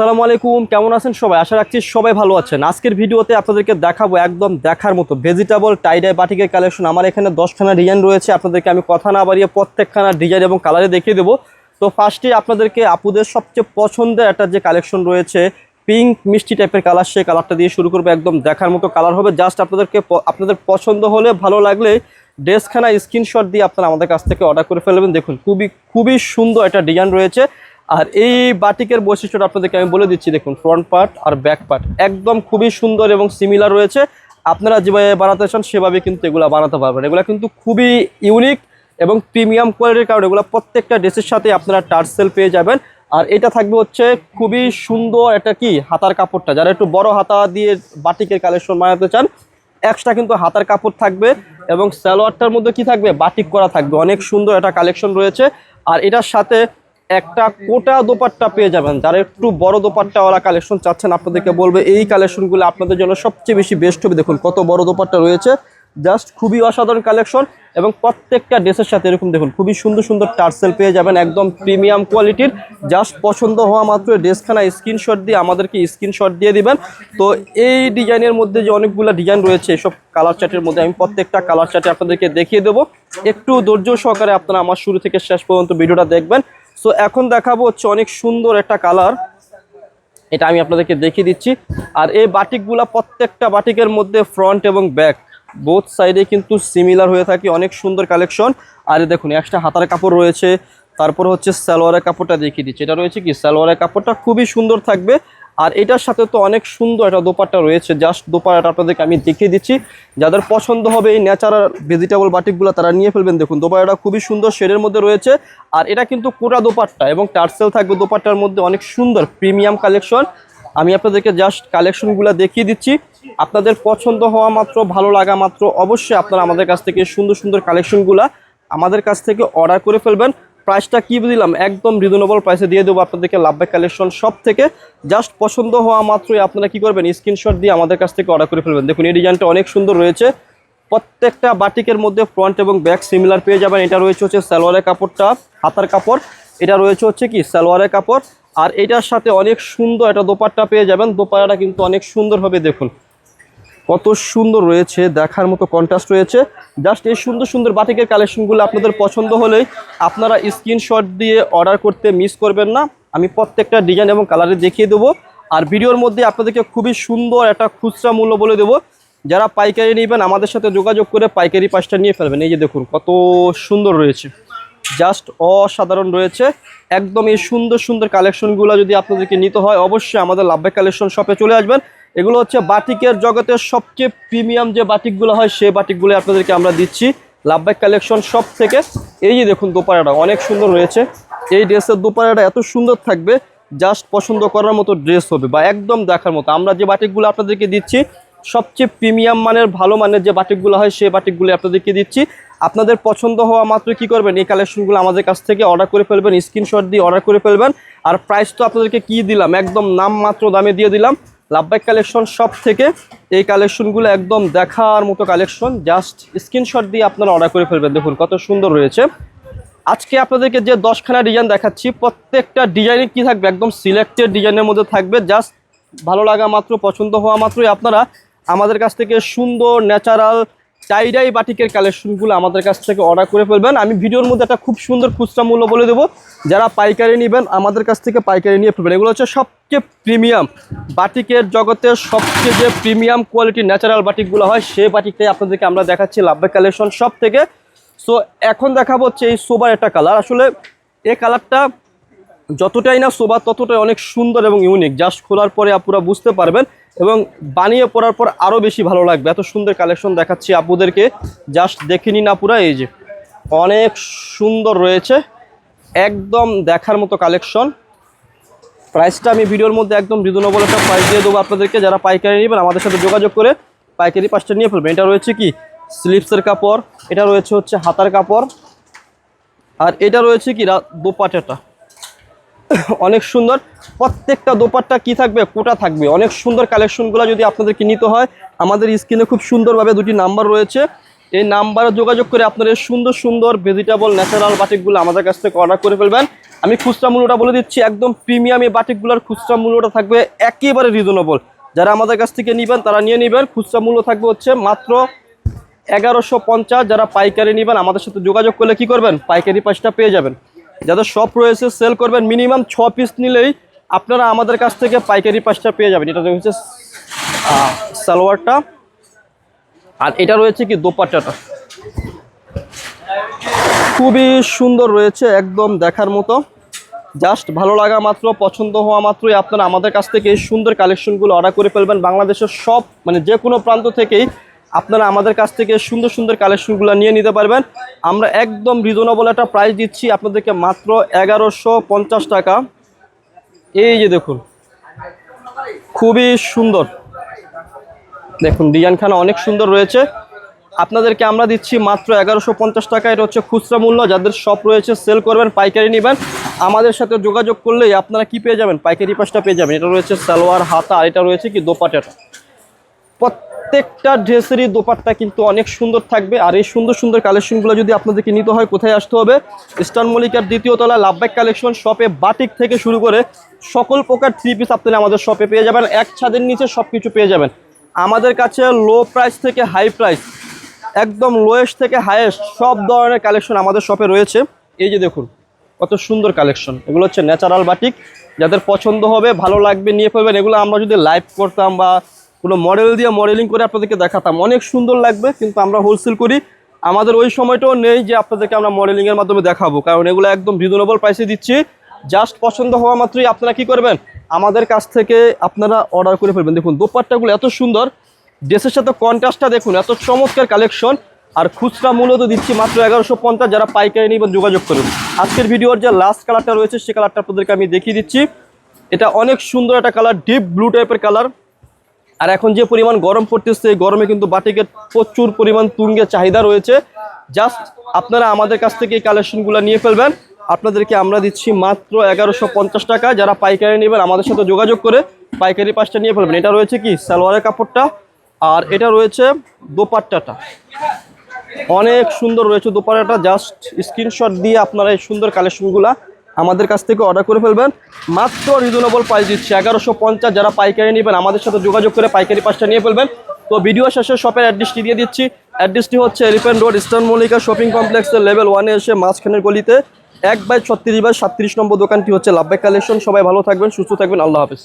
আসসালামু আলাইকুম, কেমন আছেন সবাই? আশা রাখছি সবাই ভালো আছেন। আজকের ভিডিওতে আপনাদেরকে দেখাবো একদম দেখার মতো ভেজিটেবল টাই-ডাই বাটিকের কালেকশন। আমার এখানে 10খানা ডিজাইন রয়েছে, আপনাদেরকে আমি কথা না বাড়িয়ে প্রত্যেকখানা ডিজাইন এবং কালারে দেখিয়ে দেবো। তো ফার্স্টে আপনাদেরকে আপুদের সবচেয়ে পছন্দের একটা যে কালেকশন রয়েছে পিঙ্ক মিষ্টি টাইপের কালার, সেই কালারটা দিয়ে শুরু করবো। একদম দেখার মতো কালার হবে। জাস্ট আপনাদের পছন্দ হলে, ভালো লাগলে ড্রেসখানা স্ক্রিনশট দিয়ে আপনারা আমাদের কাছ থেকে অর্ডার করে ফেলবেন। দেখুন খুবই সুন্দর একটা ডিজাইন রয়েছে। আর এই বাটিকের বৈশিষ্ট্যটা আপনাদেরকে আমি বলে দিচ্ছি। দেখুন ফ্রন্ট পার্ট আর ব্যাক পার্ট একদম খুবই সুন্দর এবং সিমিলার রয়েছে। আপনারা যেভাবে বানাতে চান সেভাবে কিন্তু এগুলো বানাতে পারবেন। এগুলো কিন্তু খুবই ইউনিক এবং প্রিমিয়াম কোয়ালিটির, কারণ এগুলো প্রত্যেকটা ড্রেসের সাথে আপনারা টার্সেল পেয়ে যাবেন। আর এটা থাকবে হচ্ছে খুবই সুন্দর একটা কি হাতার কাপড়টা, যারা একটু বড় হাতা দিয়ে বাটিকের কালেকশন বানাতে চান এক্সট্রা কিন্তু হাতার কাপড় থাকবে। এবং সালোয়ারটার মধ্যে কি থাকবে, বাটিক করা থাকবে। অনেক সুন্দর একটা কালেকশন রয়েছে। আর এটার সাথে একটা কোটা দোপাট্টা পেয়ে যাবেন। যারা একটু বড় দোপাট্টাওয়ালা কালেকশন চাচ্ছেন, আপনাদেরকে বলবে এই কালেকশনগুলো আপনাদের জন্য সবচেয়ে বেশি বেস্ট হবে। দেখুন কত বড় দোপাট্টা রয়েছে, জাস্ট খুবই অসাধারণ কালেকশন। এবং প্রত্যেকটা ড্রেসের সাথে এরকম দেখুন খুবই সুন্দর সুন্দর টার্সেল পেয়ে যাবেন, একদম প্রিমিয়াম কোয়ালিটির। জাস্ট পছন্দ হওয়া মাত্র ড্রেসখানা স্ক্রিনশট দিয়ে আমাদেরকে স্ক্রিনশট দিয়ে দিবেন। তো এই ডিজাইনের মধ্যে যে অনেকগুলো ডিজাইন রয়েছে, এসব কালার চার্টের মধ্যে আমি প্রত্যেকটা কালার চার্টে আপনাদেরকে দেখিয়ে দেবো। একটু ধৈর্য সহকারে আপনারা আমার শুরু থেকে শেষ পর্যন্ত ভিডিওটা দেখবেন। সো এখন দেখাবো হচ্ছে অনেক সুন্দর একটা কালার, এটা আমি আপনাদেরকে দেখিয়ে দিচ্ছি। আর এই বাটিকগুলা প্রত্যেকটা বাটিকের মধ্যে ফ্রন্ট এবং ব্যাক বোথ সাইডে কিন্তু সিমিলার হয়ে থাকে। অনেক সুন্দর কালেকশন। আর দেখুন এক্সট্রা হাতার কাপড় রয়েছে। তারপর হচ্ছে সালোয়ারের কাপড়টা দেখিয়ে দিচ্ছি। এটা রয়েছে কি সালোয়ারের কাপড়টা খুবই সুন্দর থাকবে। আর এটার সাথে তো অনেক সুন্দর একটা দোপাট্টা রয়েছে। জাস্ট দোপাট্টাটা আপনাদেরকে আমি দেখিয়ে দিচ্ছি। যাদের পছন্দ হবে এই ন্যাচারাল ভেজিটেবল বাটিকগুলো তারা নিয়ে ফেলবেন। দেখুন দোপাট্টাটা খুবই সুন্দর শেডের মধ্যে রয়েছে। আর এটা কিন্তু কোটা দোপাট্টা এবং টার্সেল থাকবে দোপাট্টার মধ্যে। অনেক সুন্দর প্রিমিয়াম কালেকশন। আমি আপনাদেরকে জাস্ট কালেকশনগুলো দেখিয়ে দিচ্ছি। আপনাদের পছন্দ হওয়া মাত্র, ভালো লাগা মাত্র অবশ্যই আপনারা আমাদের কাছ থেকে সুন্দর সুন্দর কালেকশনগুলো আমাদের কাছ থেকে অর্ডার করে ফেলবেন। প্রাইসটা কি দিলাম, একদম রিজনেবল প্রাইসে দিয়ে দেবো আপনাদেরকে লাভবাই কালেকশন সব থেকে। জাস্ট পছন্দ হওয়া মাত্রই আপনারা কি করবেন, স্ক্রিনশট দিয়ে আমাদের কাছ থেকে অর্ডার করে ফেলবেন। দেখুন এই ডিজাইনটা অনেক সুন্দর রয়েছে। প্রত্যেকটা বাটিকের মধ্যে ফ্রন্ট এবং ব্যাক সিমিলার পেয়ে যাবেন। এটা রয়েছে হচ্ছে সালোয়ারের কাপড়টা, হাতার কাপড়। এটা রয়েছে হচ্ছে কি সালোয়ারের কাপড়। আর এটার সাথে অনেক সুন্দর একটা দোপাট্টা পেয়ে যাবেন। দোপাট্টাটা কিন্তু অনেক সুন্দর হবে। দেখুন কত সুন্দর রয়েছে, দেখার মতো কন্ট্রাস্ট রয়েছে। জাস্ট এই সুন্দর সুন্দর বাটিকের কালেকশনগুলো আপনাদের পছন্দ হলেই আপনারা স্ক্রিনশট দিয়ে অর্ডার করতে মিস করবেন না। আমি প্রত্যেকটা ডিজাইন এবং কালারে দেখিয়ে দেবো। আর ভিডিওর মধ্যে আপনাদেরকে খুবই সুন্দর একটা খুচরা মূল্য বলে দেবো। যারা পাইকারি নেবেন আমাদের সাথে যোগাযোগ করে পাইকারি পাঁচটা নিয়ে ফেলবেন। এই যে দেখুন কত সুন্দর রয়েছে, জাস্ট অসাধারণ রয়েছে একদম। এই সুন্দর সুন্দর কালেকশনগুলো যদি আপনাদেরকে নিতে হয় অবশ্যই আমাদের লাভবাই কালেকশন শপে চলে আসবেন। এগুলো হচ্ছে বাটিকের জগতের সবচেয়ে প্রিমিয়াম যে বাটিকগুলো হয় সেই বাটিকগুলো আপনাদেরকে আমরা দিচ্ছি লাভবাই কালেকশন শপ থেকে। এই যে দেখুন দোপাট্টাটা অনেক সুন্দর রয়েছে। এই ড্রেসের দোপাট্টাটা এত সুন্দর থাকবে, জাস্ট পছন্দ করার মতো ড্রেস হবে বা একদম দেখার মতো। আমরা যে বাটিকগুলো আপনাদেরকে দিচ্ছি সবচেয়ে প্রিমিয়াম মানের, ভালো মানের যে বাটিকগুলো হয় সেই বাটিকগুলো আপনাদেরকে দিচ্ছি। আপনাদের পছন্দ হওয়া মাত্র কি করবেন, এই কালেকশনগুলো আমাদের কাছ থেকে অর্ডার করে ফেলবেন, স্ক্রিনশট দিয়ে অর্ডার করে ফেলবেন। আর প্রাইস তো আপনাদেরকে কি দিলাম, একদম নাম মাত্র দামে দিয়ে দিলাম লাভবাই কালেকশন শপ থেকে। এই কালেকশনগুলো একদম দেখার মতো কালেকশন, জাস্ট স্ক্রিনশট দিয়ে আপনারা অর্ডার করে ফেলবেন। দেখুন কত সুন্দর রয়েছে। আজকে আপনাদেরকে যে 10খানা ডিজাইন দেখাচ্ছি প্রত্যেকটা ডিজাইনে কি থাকবে, একদম সিলেক্টেড ডিজাইনের মধ্যে থাকবে। জাস্ট ভালো লাগা মাত্র, পছন্দ হওয়া মাত্রই আপনারা আমাদের কাছ থেকে সুন্দর ন্যাচারাল টাই-ডাই বাটিকের কালেকশনগুলো আমাদের কাছ থেকে অর্ডার করে ফেলবেন। আমি ভিডিওর মধ্যে একটা খুব সুন্দর খুচরা মূল্য বলে দেবো। যারা পাইকারি নেবেন আমাদের কাছ থেকে পাইকারি নিয়ে ফেলবেন। এগুলো হচ্ছে সবচেয়ে প্রিমিয়াম বাটিকের জগতের সবচেয়ে যে প্রিমিয়াম কোয়ালিটির ন্যাচারাল বাটিকগুলো হয় সেই বাটিকটাই আপনাদেরকে আমরা দেখাচ্ছি লাভবাই কালেকশন শপ থেকে। সো এখন দেখাবো হচ্ছে এই সোবার একটা কালার। আসলে এই কালারটা যতটাই না সোবা ততটাই অনেক সুন্দর এবং ইউনিক। জাস্ট খোলার পরে আপুরা বুঝতে পারবেন এবং বানিয়ে পরার পর আরও বেশি ভালো লাগবে। এত সুন্দর কালেকশন দেখাচ্ছি আপুদেরকে, জাস্ট দেখে নিন আপুরা। এই যে অনেক সুন্দর রয়েছে, একদম দেখার মতো কালেকশন। প্রাইসটা আমি ভিডিওর মধ্যে একদম রিজনেবল একটা প্রাইস দিয়ে দেবো আপনাদেরকে। যারা পাইকারি নেবেন আমাদের সাথে যোগাযোগ করে পাইকারি পাঁচটা নিয়ে ফেলবেন। এটা রয়েছে কি স্লিপসের কাপড়, এটা রয়েছে হচ্ছে হাতার কাপড়, আর এটা রয়েছে কি দোপাট্টাটা অনেক সুন্দর। প্রত্যেকটা দোপাট্টা কি থাকবে, কোটা থাকবে। অনেক সুন্দর কালেকশনগুলো যদি আপনাদেরকে নিতে হয় আমাদের স্ক্রিনে খুব সুন্দরভাবে দুটি নাম্বার রয়েছে। এই নাম্বারে যোগাযোগ করে আপনারা সুন্দর সুন্দর ভেজিটেবল ন্যাচারাল বাটিকগুলো আমাদের কাছ থেকে অর্ডার করে ফেলবেন। আমি খুচরা মূল্যটা বলে দিচ্ছি, একদম প্রিমিয়াম এই বাটিকগুলোর খুচরা মূল্যটা থাকবে একেবারে রিজনেবল। যারা আমাদের কাছ থেকে নেবেন তারা নিয়ে নেবেন। খুচরা মূল্য থাকবে হচ্ছে মাত্র 1150। যারা পাইকারি নেবেন আমাদের সাথে যোগাযোগ করলে কি করবেন, পাইকারি প্রাইসটা পেয়ে যাবেন। যাদের শপ রয়েছে সেল করবেন, মিনিমাম 6 পিস নিলেই আপনারা আমাদের কাছ থেকে পাইকারি প্রাইসটা পেয়ে যাবেন। এটা হচ্ছে সালোয়ারটা, আর এটা রয়েছে কি দোপাট্টাটা, খুবই সুন্দর রয়েছে, একদম দেখার মতো। জাস্ট ভালো লাগা মাত্র, পছন্দ হওয়া মাত্রই আপনারা আমাদের কাছ থেকে এই সুন্দর কালেকশনগুলো অর্ডার করে ফেলবেন। বাংলাদেশের সব মানে যে কোনো প্রান্ত থেকেই আপনারা আমাদের কাছ থেকে সুন্দর সুন্দর কালেকশনগুলো নিয়ে নিতে পারবেন। আমরা একদম রিজনেবল একটা প্রাইস দিচ্ছি আপনাদেরকে, মাত্র 1150 টাকা। এই যে দেখুন, খুবই সুন্দর, দেখুন ডিজাইনখানা অনেক সুন্দর রয়েছে। আপনাদেরকে আমরা দিচ্ছি মাত্র 1150 টাকা। এটা হচ্ছে খুচরা মূল্য। যাদের শপ রয়েছে সেল করবেন, পাইকারি নেবেন, আমাদের সাথে যোগাযোগ করলেই আপনারা কি পেয়ে যাবেন, পাইকারি প্রাইসটা পেয়ে যাবেন। এটা রয়েছে সালোয়ার, হাতা, আর এটা রয়েছে কি দোপাট্টাটা। প্রত্যেকটা ড্রেসেরই দোপাট্টা কিন্তু অনেক সুন্দর থাকবে। আর এই সুন্দর সুন্দর কালেকশনগুলো যদি আপনাদেরকে নিতে হয়, কোথায় আসতে হবে, ইস্টার্ন মল্লিকার 2য় তলা লাভবাগ কালেকশন শপে বাটিক থেকে শুরু করে সকল প্রকার 3 পিস আপনারা আমাদের শপে পেয়ে যাবেন। এক ছাদের নিচে সব কিছু পেয়ে যাবেন আমাদের কাছে। লো প্রাইস থেকে হাই প্রাইস, একদম লোয়েস্ট থেকে হাইয়েস্ট সব ধরনের কালেকশন আমাদের শপে রয়েছে। এই যে দেখুন কত সুন্দর কালেকশন, এগুলো হচ্ছে ন্যাচারাল বাটিক। যাদের পছন্দ হবে, ভালো লাগবে, নিয়ে ফেলবেন। এগুলো আমরা যদি লাইভ করতাম বা কোনো মডেল দিয়ে মডেলিং করে আপনাদেরকে দেখাতাম, অনেক সুন্দর লাগবে, কিন্তু আমরা হোলসেল করি, আমাদের ওই সময়টাও নেই যে আপনাদেরকে আমরা মডেলিংয়ের মাধ্যমে দেখাবো, কারণ এগুলো একদম রিজনেবল প্রাইসে দিচ্ছি। জাস্ট পছন্দ হওয়া মাত্রই আপনারা কি করবেন, আমাদের কাছ থেকে আপনারা অর্ডার করে ফেলবেন। দেখুন দোপাট্টাগুলো এত সুন্দর, ড্রেসের সাথে কন্ট্রাস্টটা দেখুন, এত চমৎকার কালেকশন। আর খুচরা মূল্য তো দিচ্ছি মাত্র 1150। যারা পাইকারি নেবেন যোগাযোগ করুন। আজকের ভিডিওর যে লাস্ট কালারটা রয়েছে সে কালারটা আপনাদেরকে আমি দেখিয়ে দিচ্ছি। এটা অনেক সুন্দর একটা কালার, ডিপ ব্লু টাইপের কালার। আর এখন যে পরিমাণ গরম পড়তেছে, এই গরমে কিন্তু বাটিকের প্রচুর পরিমাণ তুঙ্গে চাহিদা রয়েছে। জাস্ট আপনারা আমাদের কাছ থেকে এই কালেকশনগুলো নিয়ে ফেলবেন। আপনাদেরকে আমরা দিচ্ছি মাত্র 1150 টাকা। যারা পাইকারি নেবেন আমাদের সাথে যোগাযোগ করে পাইকারি পাঁচটা নিয়ে ফেলবেন। এটা রয়েছে কি সালোয়ারের কাপড়টা, আর এটা রয়েছে দোপাট্টাটা, অনেক সুন্দর রয়েছে দোপাট্টাটা। জাস্ট স্ক্রিনশট দিয়ে আপনারা এই সুন্দর কালেকশনগুলো আমাদের কাছ থেকে অর্ডার করে ফেলবেন। মাত্র রিজনেবল প্রাইস দিচ্ছি 1150। যারা পাইকারি নেবেন আমাদের সাথে যোগাযোগ করে পাইকারি পাঁচটা নিয়ে ফেলবেন। তো ভিডিও শেষে শপের অ্যাড্রেসটি দিয়ে দিচ্ছি। অ্যাড্রেসটি হচ্ছে elephant road, eastern Mallika shopping কমপ্লেক্সের লেভেল 1-এ এসে মাঝখানের গলিতে 1/36/37 নম্বর দোকানটি হচ্ছে লাভবাগ কালেকশন। সবাই ভালো থাকবেন, সুস্থ থাকবেন, আল্লাহ হাফেজ।